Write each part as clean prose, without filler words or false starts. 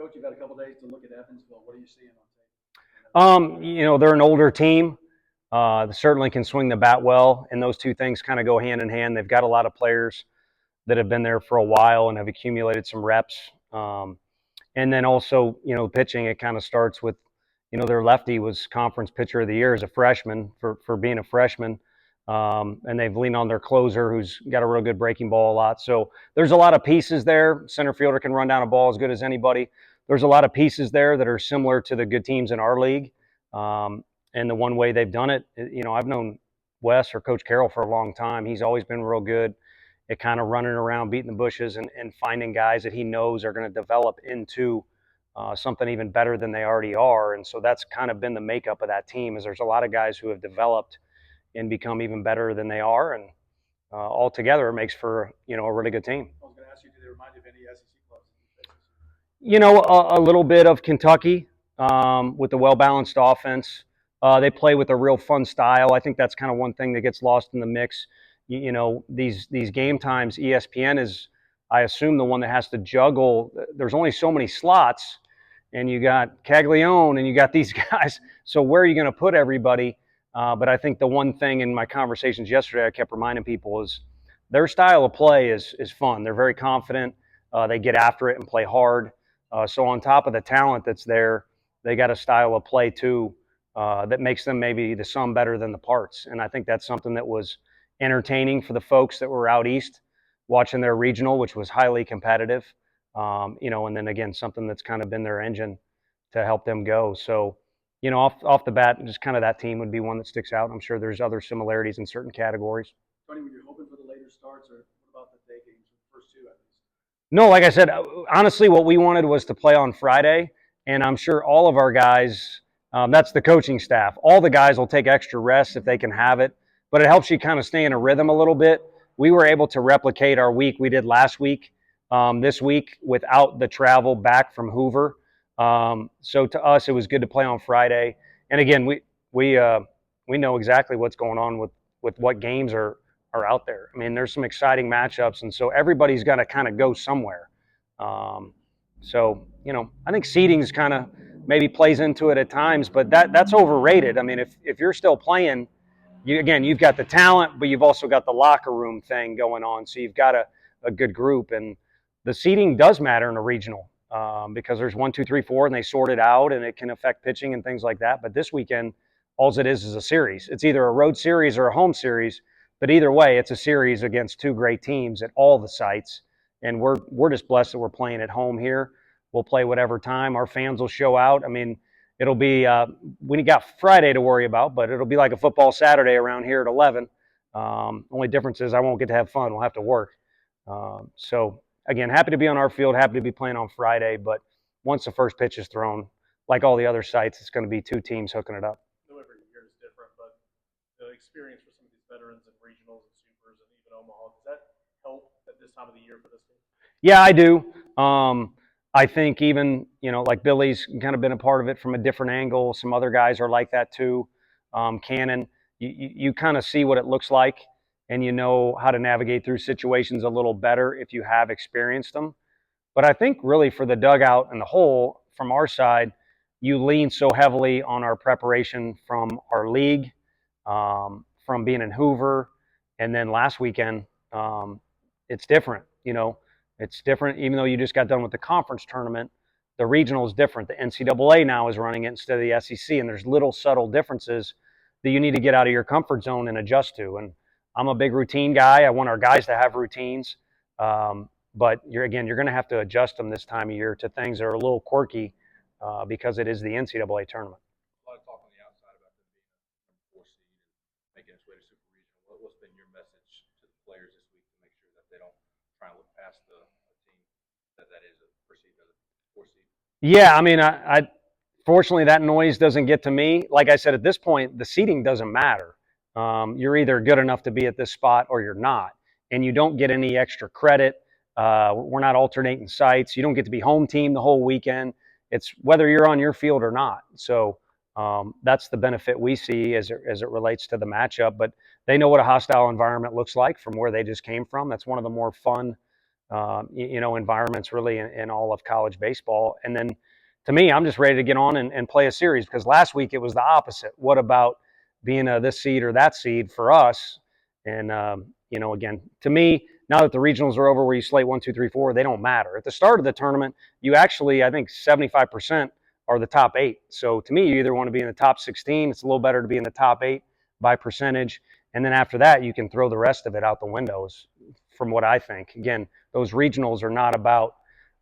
Coach, you've had a couple days to look at Evansville. What are you seeing on tape? They're an older team. They certainly can swing the bat well, and those two things kind of go hand in hand. They've got a lot of players that have been there for a while and have accumulated some reps. And then also, pitching, it kind of starts with, their lefty was conference pitcher of the year as a freshman for being a freshman. And they've leaned on their closer who's got a real good breaking ball a lot. So there's a lot of pieces there. Center fielder can run down a ball as good as anybody. There's a lot of pieces there that are similar to the good teams in our league. And the one way they've done it, I've known Wes or Coach Carroll for a long time. He's always been real good at kind of running around, beating the bushes, and finding guys that he knows are going to develop into something even better than they already are. And so that's kind of been the makeup of that team. Is there's a lot of guys who have developed and become even better than they are, and all together it makes for a really good team. I was going to ask you, do they remind you of any SEC clubs? A little bit of Kentucky with the well-balanced offense. They play with a real fun style. I think that's kind of one thing that gets lost in the mix. These game times, ESPN is, I assume, the one that has to juggle. There's only so many slots, and you got Caglione and you got these guys. So where are you going to put everybody? But I think the one thing in my conversations yesterday I kept reminding people is their style of play is fun. They're very confident. They get after it and play hard. So on top of the talent that's there, they got a style of play too that makes them maybe the sum better than the parts. And I think that's something that was entertaining for the folks that were out east watching their regional, which was highly competitive. And then again, something that's kind of been their engine to help them go. So, off the bat, just kind of that team would be one that sticks out. I'm sure there's other similarities in certain categories. Tony, were you hoping for the later starts, or what about the day games, the first two at least? No, like I said, honestly, what we wanted was to play on Friday, and I'm sure all of our guys, that's the coaching staff, all the guys will take extra rest if they can have it, but it helps you kind of stay in a rhythm a little bit. We were able to replicate our week we did last week, this week, without the travel back from Hoover. So to us, it was good to play on Friday. And again, we know exactly what's going on with what games are out there. I mean, there's some exciting matchups, and so everybody's got to kind of go somewhere. I think seeding's kind of maybe plays into it at times, but that's overrated. I mean, if you're still playing, you've got the talent, but you've also got the locker room thing going on. So you've got a good group, and the seeding does matter in a regional. Because there's 1, 2, 3, 4, and they sort it out, and it can affect pitching and things like that. But this weekend, all it is a series. It's either a road series or a home series, but either way, it's a series against two great teams at all the sites. And we're just blessed that we're playing at home here. We'll play whatever time. Our fans will show out. I mean, it'll be we got Friday to worry about, but it'll be like a football Saturday around here at 11. Only difference is I won't get to have fun. We'll have to work. Again, happy to be on our field, happy to be playing on Friday, but once the first pitch is thrown, like all the other sites, it's going to be two teams hooking it up. Every year is different, but the experience for some of these veterans and regionals and supers and even Omaha, does that help at this time of the year for this team? Yeah, I do. I think even, like Billy's kind of been a part of it from a different angle. Some other guys are like that too. Cannon, you kind of see what it looks like, and you know how to navigate through situations a little better if you have experienced them. But I think really for the dugout and the whole, from our side, you lean so heavily on our preparation from our league, from being in Hoover, and then last weekend, it's different. It's different. Even though you just got done with the conference tournament, the regional is different. The NCAA now is running it instead of the SEC, and there's little subtle differences that you need to get out of your comfort zone and adjust to. And I'm a big routine guy. I want our guys to have routines. But you're going to have to adjust them this time of year to things that are a little quirky because it is the NCAA tournament. A lot of talk on the outside about them being a number 4 seed and making its way to super regional. What's been your message to the players this week to make sure that they don't try and look past a team that is perceived as a 4 seed? Yeah, I mean, I fortunately that noise doesn't get to me. Like I said, at this point, the seeding doesn't matter. You're either good enough to be at this spot or you're not, and you don't get any extra credit. We're not alternating sites. You don't get to be home team the whole weekend. It's whether you're on your field or not. So that's the benefit we see as it relates to the matchup. But they know what a hostile environment looks like from where they just came from. That's one of the more fun environments really in all of college baseball. And then to me, I'm just ready to get on and play a series, because last week it was the opposite. What about being this seed or that seed for us? And, again, to me, now that the regionals are over where you slate 1, 2, 3, 4, they don't matter. At the start of the tournament, you actually, I think 75% are the top 8. So to me, you either want to be in the top 16. It's a little better to be in the top 8 by percentage. And then after that, you can throw the rest of it out the windows, from what I think. Again, those regionals are not about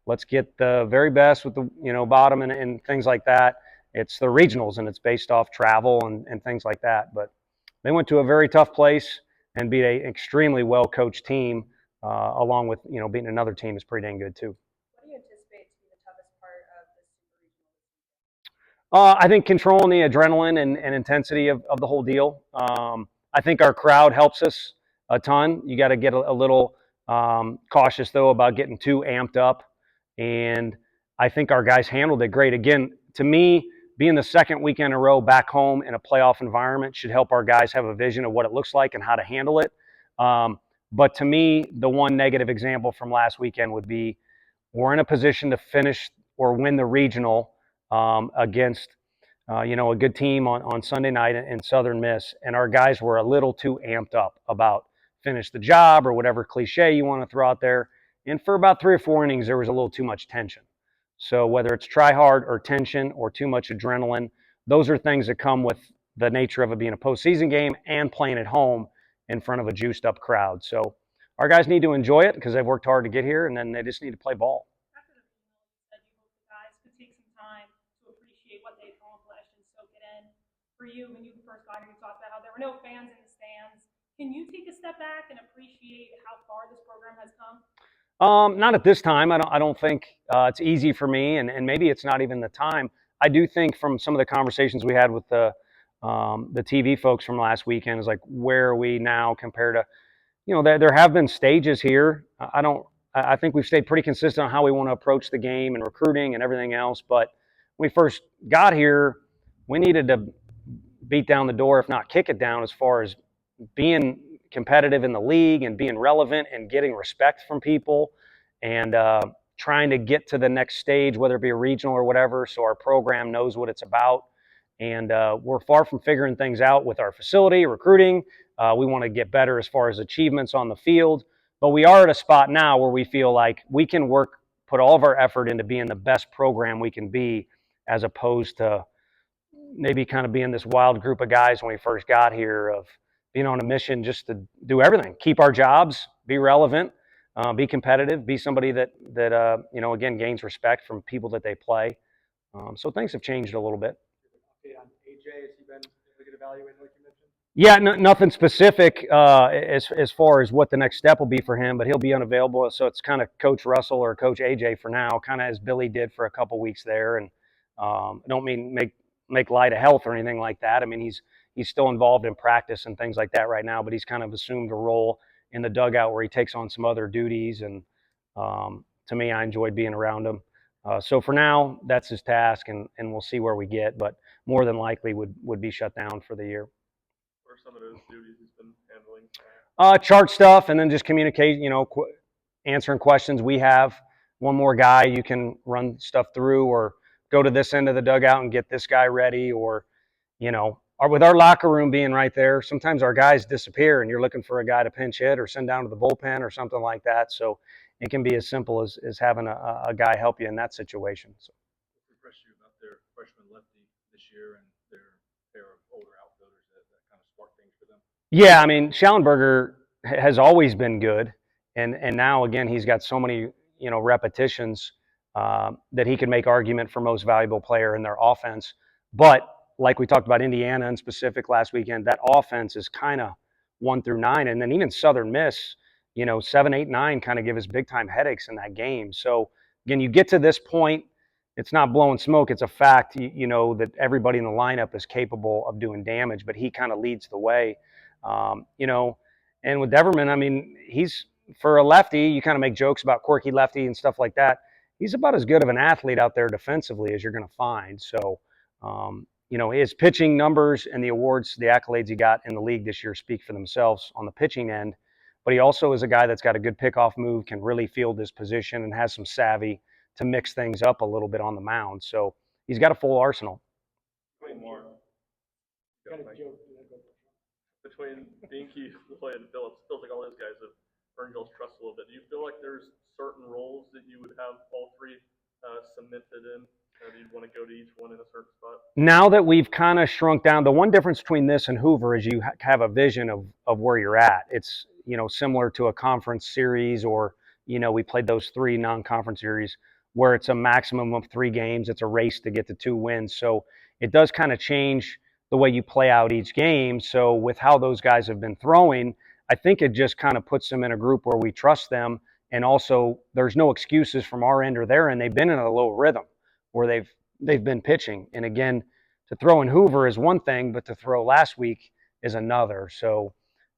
let's get the very best with the bottom and things like that. It's the regionals, and it's based off travel and things like that. But they went to a very tough place and beat an extremely well coached team, along with beating another team is pretty dang good too. What do you anticipate to be the toughest part of this super regional? I think controlling the adrenaline and intensity of the whole deal. I think our crowd helps us a ton. You got to get a little cautious, though, about getting too amped up. And I think our guys handled it great. Again, to me, being the second weekend in a row back home in a playoff environment should help our guys have a vision of what it looks like and how to handle it. But to me, the one negative example from last weekend would be we're in a position to finish or win the regional against a good team on Sunday night in Southern Miss, and our guys were a little too amped up about finish the job or whatever cliche you want to throw out there. And for about 3 or 4 innings, there was a little too much tension. So whether it's try hard or tension or too much adrenaline, those are things that come with the nature of it being a postseason game and playing at home in front of a juiced up crowd. So our guys need to enjoy it because they've worked hard to get here, and then they just need to play ball. After the regional, you said you hope the guys could take some time to appreciate what they accomplished and soak it in. For you, when you first got here, you talked about how there were no fans in the stands. Can you take a step back and appreciate how far this program has come? Not at this time. I don't think it's easy for me, and maybe it's not even the time. I do think from some of the conversations we had with the TV folks from last weekend is like, where are we now compared to, there have been stages here. I think we've stayed pretty consistent on how we want to approach the game and recruiting and everything else. But when we first got here, we needed to beat down the door, if not kick it down, as far as being competitive in the league and being relevant and getting respect from people and trying to get to the next stage, whether it be a regional or whatever, so our program knows what it's about. And we're far from figuring things out with our facility, recruiting. We want to get better as far as achievements on the field. But we are at a spot now where we feel like we can put all of our effort into being the best program we can be, as opposed to maybe kind of being this wild group of guys when we first got here of being on a mission just to do everything, keep our jobs, be relevant, be competitive, be somebody that again, gains respect from people that they play. So things have changed a little bit. Update on AJ, has he been able to get evaluated like you mentioned? Yeah, nothing specific as far as what the next step will be for him, but he'll be unavailable. So it's kind of Coach Russell or Coach AJ for now, kind of as Billy did for a couple weeks there. And I don't mean make light of health or anything like that. I mean, he's still involved in practice and things like that right now, but he's kind of assumed a role in the dugout where he takes on some other duties. And to me, I enjoyed being around him. So for now, that's his task, and we'll see where we get. But more than likely would be shut down for the year. What are some of those duties he's been handling? Chart stuff, and then just communicate, answering questions we have. One more guy you can run stuff through, or go to this end of the dugout and get this guy ready, or with our locker room being right there, sometimes our guys disappear and you're looking for a guy to pinch hit or send down to the bullpen or something like that. So it can be as simple as having a guy help you in that situation. So. What impressed you about their freshman lefty this year and their pair of older outfielders that kind of sparked things for them? Yeah, I mean, Schallenberger has always been good, and now again he's got so many repetitions that he can make argument for most valuable player in their offense. But like we talked about Indiana in specific last weekend, that offense is kind of 1 through 9, and then even Southern Miss, 7, 8, 9 kind of give us big time headaches in that game. So again, you get to this point, it's not blowing smoke. It's a fact, that everybody in the lineup is capable of doing damage, but he kind of leads the way. And with Deverman, I mean, he's, for a lefty, you kind of make jokes about quirky lefty and stuff like that. He's about as good of an athlete out there defensively as you're going to find. So, his pitching numbers and the awards, the accolades he got in the league this year speak for themselves on the pitching end. but he also is a guy that's got a good pickoff move, can really field his position, and has some savvy to mix things up a little bit on the mound. So he's got a full arsenal. Between Binky, Lloyd, and Phillips, feels like all those guys have earned y'all's trust a little bit. Do you feel like there's certain roles that you would have all three cemented in? Do you want to go to each one in a certain spot? Now that we've kind of shrunk down, the one difference between this and Hoover is you have a vision of where you're at. It's, similar to a conference series, or, we played those 3 non-conference series where it's a maximum of 3 games. It's a race to get to 2 wins. So it does kind of change the way you play out each game. So with how those guys have been throwing, I think it just kind of puts them in a group where we trust them. And also there's no excuses from our end or their end. They've been in a low rhythm where they've been pitching. And again, to throw in Hoover is one thing, but to throw last week is another. So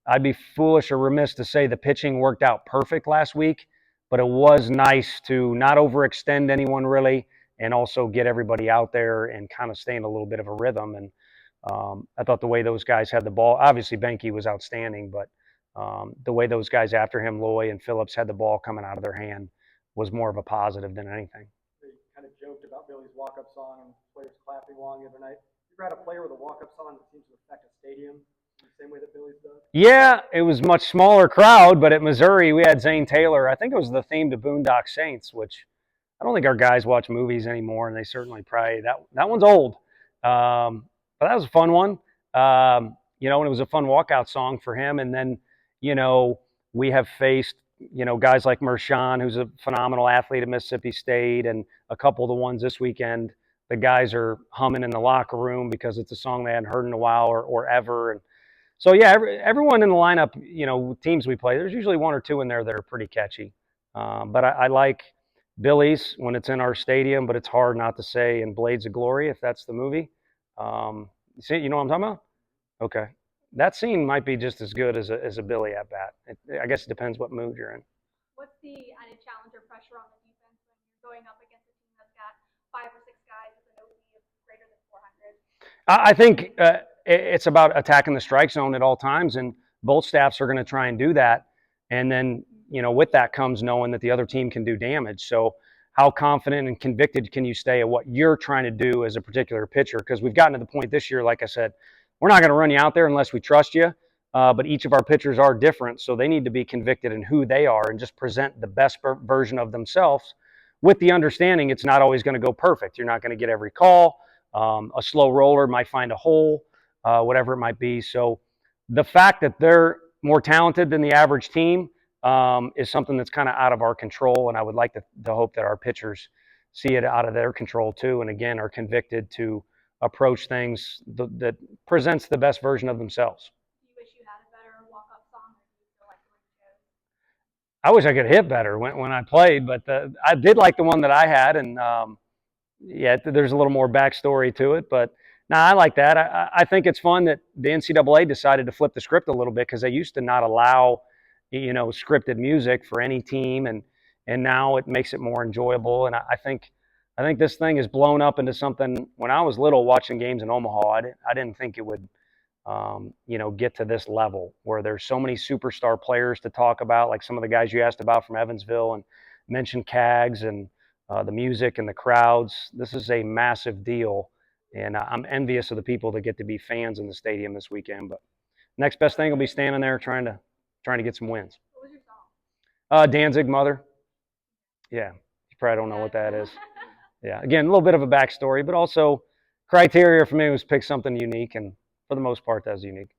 I'd be foolish or remiss to say the pitching worked out perfect last week, but it was nice to not overextend anyone really, and also get everybody out there and kind of stay in a little bit of a rhythm. And I thought the way those guys had the ball, obviously Benke was outstanding, but the way those guys after him, Loy and Phillips, had the ball coming out of their hand was more of a positive than anything. They kind of joked about Billy's walk-up song and players clapping along the other night. You ever had a player with a walk-up song that seems to affect a stadium in the same way that Billy's does? Yeah, it was a much smaller crowd, but at Missouri we had Zane Taylor. I think it was the theme to Boondock Saints, which I don't think our guys watch movies anymore, and they certainly probably that one's old. But that was a fun one. And it was a fun walkout song for him. And then, we have faced, guys like Mershon, who's a phenomenal athlete at Mississippi State, and a couple of the ones this weekend, the guys are humming in the locker room because it's a song they hadn't heard in a while or ever. And so, yeah, everyone in the lineup, teams we play, there's usually 1 or 2 in there that are pretty catchy. But I like Billy's when it's in our stadium, but it's hard not to say in Blades of Glory, if that's the movie. See, you know what I'm talking about? Okay. That scene might be just as good as a Billy at bat. I guess it depends what mood you're in. What's the added challenge or pressure on the defense when you're going up against a team that's got 5 or 6 guys with an OP of greater than 400? I think it's about attacking the strike zone at all times, and both staffs are going to try and do that. And then, with that comes knowing that the other team can do damage. So how confident and convicted can you stay at what you're trying to do as a particular pitcher? Because we've gotten to the point this year, like I said, we're not going to run you out there unless we trust you. But each of our pitchers are different, so they need to be convicted in who they are and just present the best version of themselves, with the understanding it's not always going to go perfect. You're not going to get every call. A slow roller might find a hole, whatever it might be. So the fact that they're more talented than the average team is something that's kind of out of our control, and I would like to hope that our pitchers see it out of their control too, and again are convicted to approach things that presents the best version of themselves. Do you wish you had a better walk-up song, or do you feel like the way you chose? I wish I could hit better when I played, but I did like the one that I had, and there's a little more backstory to it, but no, I like that. I think it's fun that the NCAA decided to flip the script a little bit, because they used to not allow scripted music for any team, and now it makes it more enjoyable. And I think this thing has blown up into something. When I was little watching games in Omaha, I didn't think it would get to this level where there's so many superstar players to talk about, like some of the guys you asked about from Evansville and mentioned Cags, and the music and the crowds. This is a massive deal, and I'm envious of the people that get to be fans in the stadium this weekend. But next best thing will be standing there trying to get some wins. What was your song? Danzig, Mother. Yeah, you probably don't know what that is. Yeah, again, a little bit of a backstory, but also criteria for me was pick something unique, and for the most part, that was unique.